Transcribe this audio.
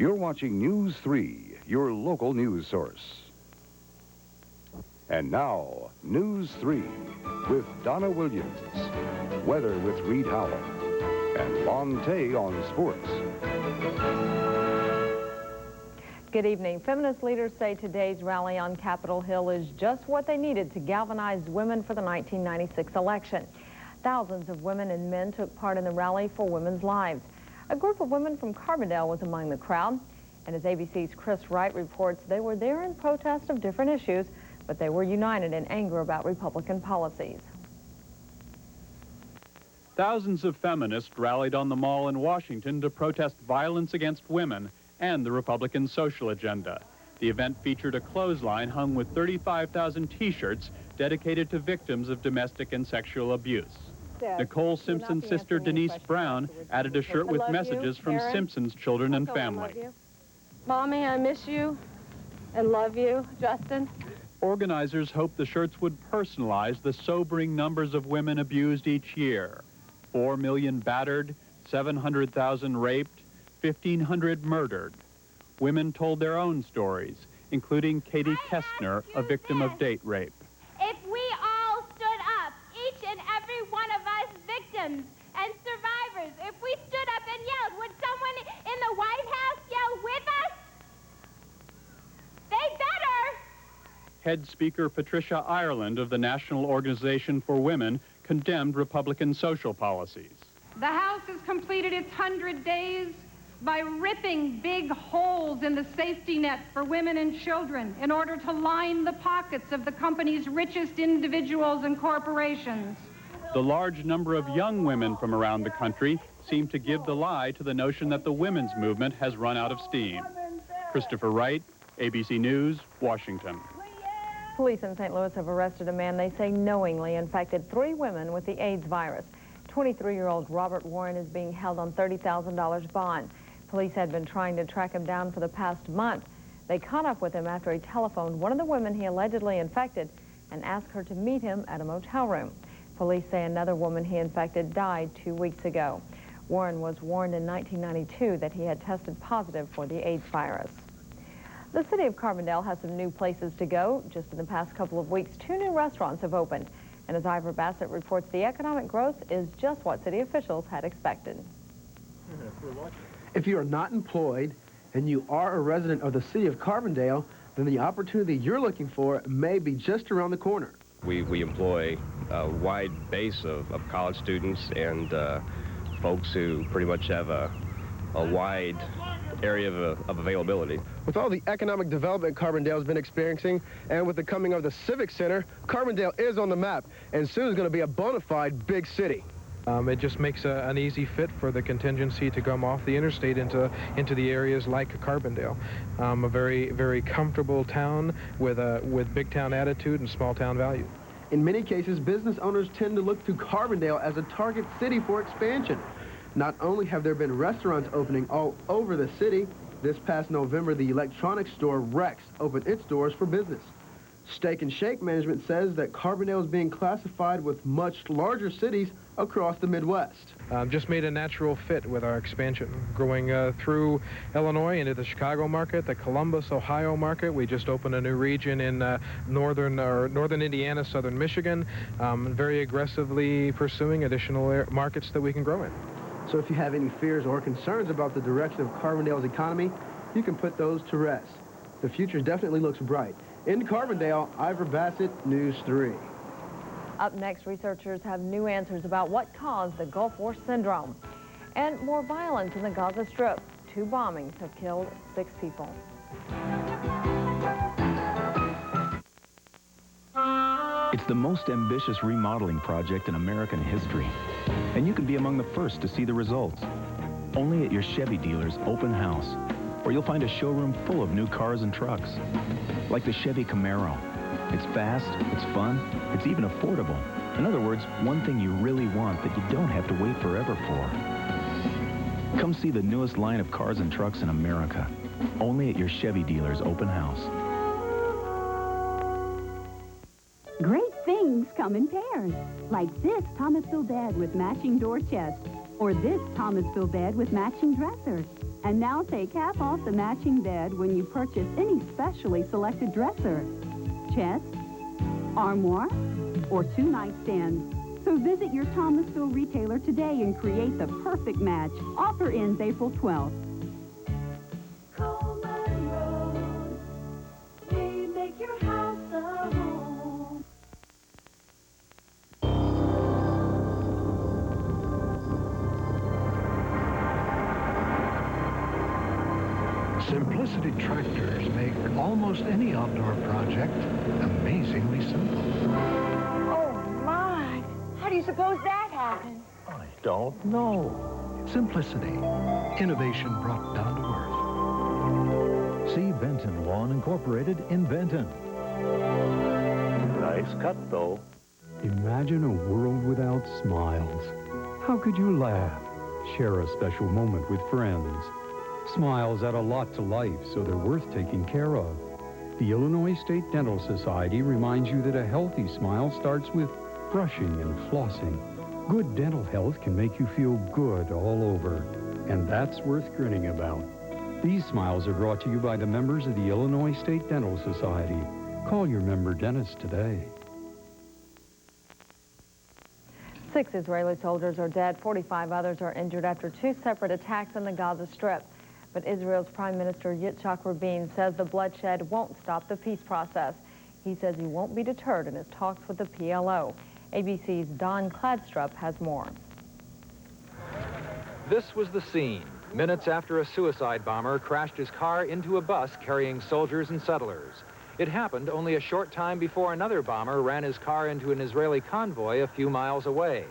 You're watching News 3, your local news source. And now, News 3 with Donna Williams, weather with Reed Howell, and Lon Tay on sports. Good evening. Feminist leaders say today's rally on Capitol Hill is just what they needed to galvanize women for the 1996 election. Thousands of women and men took part in the rally for women's lives. A group of women from Carbondale was among the crowd. And as ABC's Chris Wright reports, they were there in protest of different issues, but they were united in anger about Republican policies. Thousands of feminists rallied on the Mall in Washington to protest violence against women and the Republican social agenda. The event featured a clothesline hung with 35,000 T-shirts dedicated to victims of domestic and sexual abuse. Nicole Simpson's sister Denise Brown added a shirt with messages from Simpson's children and family. Mommy, I miss you and love you, Justin. Organizers hoped the shirts would personalize the sobering numbers of women abused each year. 4 million battered, 700,000 raped, 1,500 murdered. Women told their own stories, including Katie Kestner, a victim of date rape. If we all stood up, each and every one of us victims and survivors, if we stood up and yelled, would someone in the White House yell with us? They better! Head Speaker Patricia Ireland of the National Organization for Women condemned Republican social policies. The House has completed its 100 days by ripping big holes in the safety net for women and children in order to line the pockets of the company's richest individuals and corporations. The large number of young women from around the country seem to give the lie to the notion that the women's movement has run out of steam. Christopher Wright, ABC News, Washington. Police in St. Louis have arrested a man they say knowingly infected 3 women with the AIDS virus. 23-year-old Robert Warren is being held on $30,000 bond. Police had been trying to track him down for the past month. They caught up with him after he telephoned one of the women he allegedly infected and asked her to meet him at a motel room. Police say another woman he infected died 2 weeks ago. Warren was warned in 1992 that he had tested positive for the AIDS virus. The city of Carbondale has some new places to go. Just in the past couple of weeks, 2 new restaurants have opened. And as Ivor Bassett reports, the economic growth is just what city officials had expected. If you are not employed and you are a resident of the city of Carbondale, then the opportunity you're looking for may be just around the corner. We employ a wide base of college students and folks who pretty much have a wide area of availability. With all the economic development Carbondale has been experiencing, and with the coming of the Civic Center, Carbondale is on the map, and soon is going to be a bona fide big city. It just makes an easy fit for the contingency to come off the interstate into the areas like Carbondale. A very, very comfortable town with big town attitude and small town value. In many cases, business owners tend to look to Carbondale as a target city for expansion. Not only have there been restaurants opening all over the city, this past November, the electronics store Rex opened its doors for business. Steak and Shake management says that Carbondale is being classified with much larger cities across the Midwest. Just made a natural fit with our expansion. Growing through Illinois into the Chicago market, the Columbus, Ohio market. We just opened a new region in northern Indiana, southern Michigan, very aggressively pursuing additional markets that we can grow in. So if you have any fears or concerns about the direction of Carbondale's economy, you can put those to rest. The future definitely looks bright. In Carbondale, Ivor Bassett, News 3. Up next, researchers have new answers about what caused the Gulf War syndrome. And more violence in the Gaza Strip. 2 bombings have killed 6 people. It's the most ambitious remodeling project in American history. And you can be among the first to see the results. Only at your Chevy dealer's open house, where you'll find a showroom full of new cars and trucks. Like the Chevy Camaro. It's fast, it's fun, it's even affordable. In other words, one thing you really want that you don't have to wait forever for. Come see the newest line of cars and trucks in America. Only at your Chevy dealer's open house. Great things come in pairs, like this Thomas Bildad with matching door chest. Or this Thomasville bed with matching dresser. And now take half off the matching bed when you purchase any specially selected dresser. Chest, armoire, or 2 nightstands. So visit your Thomasville retailer today and create the perfect match. Offer ends April 12th. Coleman Road, we make your house a home. Simplicity tractors make almost any outdoor project amazingly simple. Oh, my. How do you suppose that happened? I don't know. Simplicity. Innovation brought down to earth. See Benton Lawn Incorporated in Benton. Nice cut, though. Imagine a world without smiles. How could you laugh? Share a special moment with friends. Smiles add a lot to life, so they're worth taking care of. The Illinois State Dental Society reminds you that a healthy smile starts with brushing and flossing. Good dental health can make you feel good all over, and that's worth grinning about. These smiles are brought to you by the members of the Illinois State Dental Society. Call your member dentist today. 6 Israeli soldiers are dead, 45 others are injured after 2 separate attacks in the Gaza Strip. But Israel's Prime Minister Yitzhak Rabin says the bloodshed won't stop the peace process. He says he won't be deterred in his talks with the PLO. ABC's Don Kladstrup has more. This was the scene, minutes after a suicide bomber crashed his car into a bus carrying soldiers and settlers. It happened only a short time before another bomber ran his car into an Israeli convoy a few miles away.